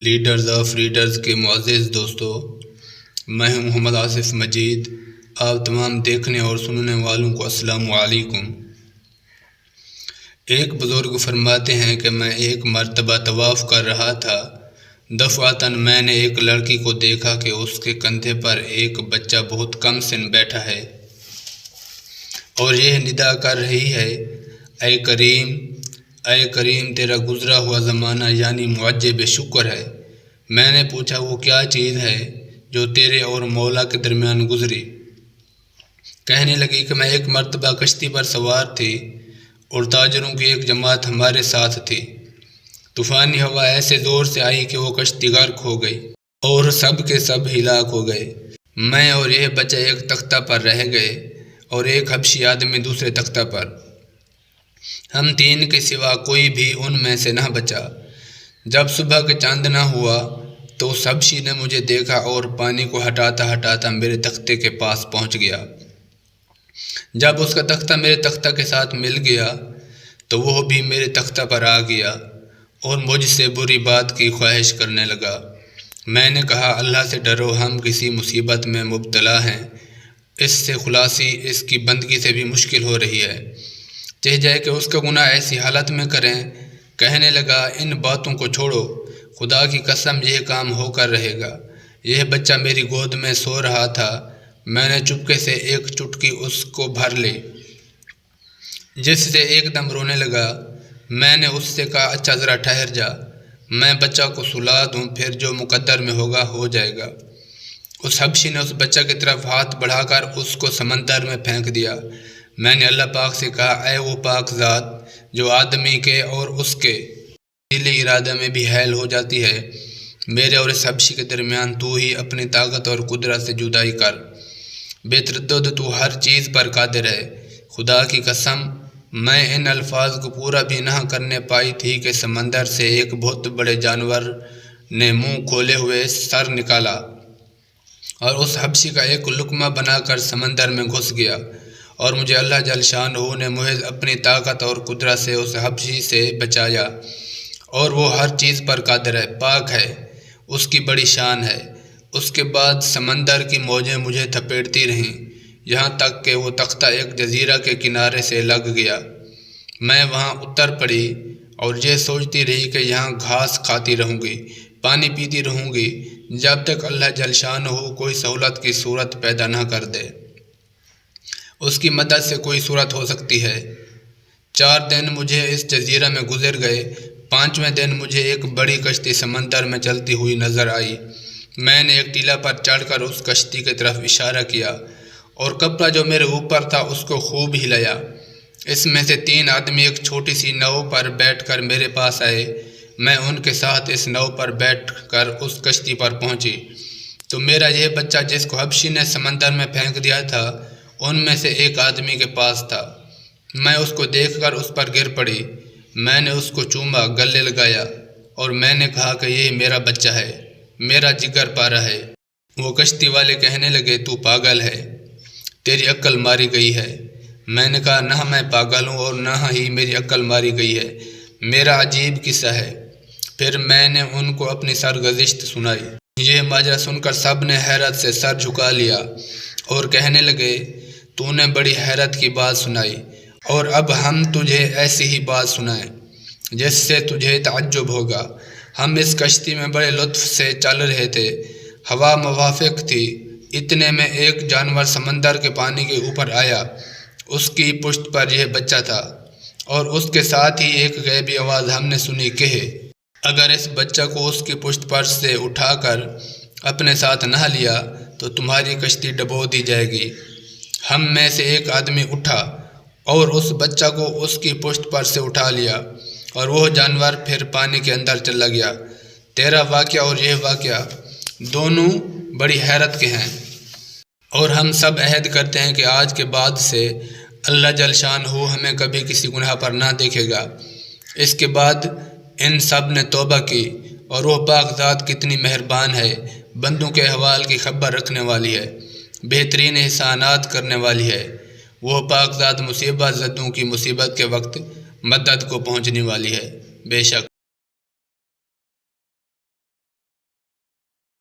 Leaders of readers کے معزز دوستو، میں ہوں محمد آصف مجید۔ آپ تمام دیکھنے اور سننے والوں کو السلام علیکم۔ ایک بزرگ فرماتے ہیں کہ میں ایک مرتبہ طواف کر رہا تھا، دفعتاً میں نے ایک لڑکی کو دیکھا کہ اس کے کندھے پر ایک بچہ بہت کم سن بیٹھا ہے اور یہ ندا کر رہی ہے، اے کریم، اے کریم، تیرا گزرا ہوا زمانہ یعنی معجب شکر ہے۔ میں نے پوچھا وہ کیا چیز ہے جو تیرے اور مولا کے درمیان گزری؟ کہنے لگی کہ میں ایک مرتبہ کشتی پر سوار تھی اور تاجروں کی ایک جماعت ہمارے ساتھ تھی۔ طوفانی ہوا ایسے زور سے آئی کہ وہ کشتی غرق ہو گئی اور سب کے سب ہلاک ہو گئے۔ میں اور یہ بچہ ایک تختہ پر رہ گئے اور ایک حبشی آدمی دوسرے تختہ پر۔ ہم تین کے سوا کوئی بھی ان میں سے نہ بچا۔ جب صبح کے چاند نہ ہوا تو اس حبشی نے مجھے دیکھا اور پانی کو ہٹاتا ہٹاتا میرے تختے کے پاس پہنچ گیا۔ جب اس کا تختہ میرے تختہ کے ساتھ مل گیا تو وہ بھی میرے تختہ پر آ گیا اور مجھ سے بری بات کی خواہش کرنے لگا۔ میں نے کہا اللہ سے ڈرو، ہم کسی مصیبت میں مبتلا ہیں، اس سے خلاصی اس کی بندگی سے بھی مشکل ہو رہی ہے، چاہے جائے کہ اس کا گناہ ایسی حالت میں کریں۔ کہنے لگا ان باتوں کو چھوڑو، خدا کی قسم یہ کام ہو کر رہے گا۔ یہ بچہ میری گود میں سو رہا تھا، میں نے چپکے سے ایک چٹکی اس کو بھر لی، جس سے ایک دم رونے لگا۔ میں نے اس سے کہا اچھا ذرا ٹھہر جا، میں بچہ کو سلا دوں، پھر جو مقدر میں ہوگا ہو جائے گا۔ اس حبشی نے اس بچہ کی طرف ہاتھ بڑھا کر اس کو سمندر میں پھینک دیا۔ میں نے اللہ پاک سے کہا اے وہ پاک ذات جو آدمی کے اور اس کے دلی ارادہ میں بھی حائل ہو جاتی ہے، میرے اور اس حبشی کے درمیان تو ہی اپنی طاقت اور قدرت سے جدائی کر۔ بے تردد تو ہر چیز پر قادر ہے۔ خدا کی قسم میں ان الفاظ کو پورا بھی نہ کرنے پائی تھی کہ سمندر سے ایک بہت بڑے جانور نے منہ کھولے ہوئے سر نکالا اور اس حبشی کا ایک لقمہ بنا کر سمندر میں گھس گیا، اور مجھے اللہ جل شانہ نے محض اپنی طاقت اور قدرت سے اس حبشی سے بچایا، اور وہ ہر چیز پر قادر ہے، پاک ہے، اس کی بڑی شان ہے۔ اس کے بعد سمندر کی موجیں مجھے تھپیڑتی رہیں، یہاں تک کہ وہ تختہ ایک جزیرہ کے کنارے سے لگ گیا۔ میں وہاں اتر پڑی اور یہ سوچتی رہی کہ یہاں گھاس کھاتی رہوں گی، پانی پیتی رہوں گی، جب تک اللہ جل شانہ کوئی سہولت کی صورت پیدا نہ کر دے۔ اس کی مدد سے کوئی صورت ہو سکتی ہے۔ 4 دن مجھے اس جزیرہ میں گزر گئے۔ 5ویں دن مجھے ایک بڑی کشتی سمندر میں چلتی ہوئی نظر آئی۔ میں نے ایک ٹیلہ پر چڑھ کر اس کشتی کی طرف اشارہ کیا اور کپڑا جو میرے اوپر تھا اس کو خوب ہلایا۔ اس میں سے 3 آدمی ایک چھوٹی سی ناؤ پر بیٹھ کر میرے پاس آئے۔ میں ان کے ساتھ اس ناؤ پر بیٹھ کر اس کشتی پر پہنچی تو میرا یہ بچہ جس کو حبشی نے سمندر میں پھینک دیا تھا ان میں سے ایک آدمی کے پاس تھا۔ میں اس کو دیکھ کر اس پر گر پڑی، میں نے اس کو چوما، گلے لگایا اور میں نے کہا کہ یہ میرا بچہ ہے، میرا جگر پارا ہے۔ وہ کشتی والے کہنے لگے تو پاگل ہے، تیری عقل ماری گئی ہے۔ میں نے کہا نہ میں پاگل ہوں اور نہ ہی میری عقل ماری گئی ہے، میرا عجیب قصہ ہے۔ پھر میں نے ان کو اپنی سرگزشت سنائی۔ یہ ماجرا سن کر سب نے حیرت سے سر جھکا لیا اور کہنے لگے تو نے بڑی حیرت کی بات سنائی، اور اب ہم تجھے ایسی ہی بات سنائیں جس سے تجھے تعجب ہوگا۔ ہم اس کشتی میں بڑے لطف سے چل رہے تھے، ہوا موافق تھی، اتنے میں ایک جانور سمندر کے پانی کے اوپر آیا، اس کی پشت پر یہ بچہ تھا، اور اس کے ساتھ ہی ایک غیبی آواز ہم نے سنی کہ اگر اس بچہ کو اس کی پشت پر سے اٹھا کر اپنے ساتھ نہ لیا تو تمہاری کشتی ڈبو دی جائے گی۔ ہم میں سے ایک آدمی اٹھا اور اس بچہ کو اس کی پشت پر سے اٹھا لیا، اور وہ جانور پھر پانی کے اندر چلا گیا۔ تیرا واقعہ اور یہ واقعہ دونوں بڑی حیرت کے ہیں، اور ہم سب عہد کرتے ہیں کہ آج کے بعد سے اللہ جل شانہ ہمیں کبھی کسی گناہ پر نہ دیکھے گا۔ اس کے بعد ان سب نے توبہ کی، اور وہ پاک ذات کتنی مہربان ہے، بندوں کے احوال کی خبر رکھنے والی ہے، بہترین احسانات کرنے والی ہے۔ وہ پاک ذات مصیبت زدوں کی مصیبت کے وقت مدد کو پہنچنے والی ہے۔ بے شک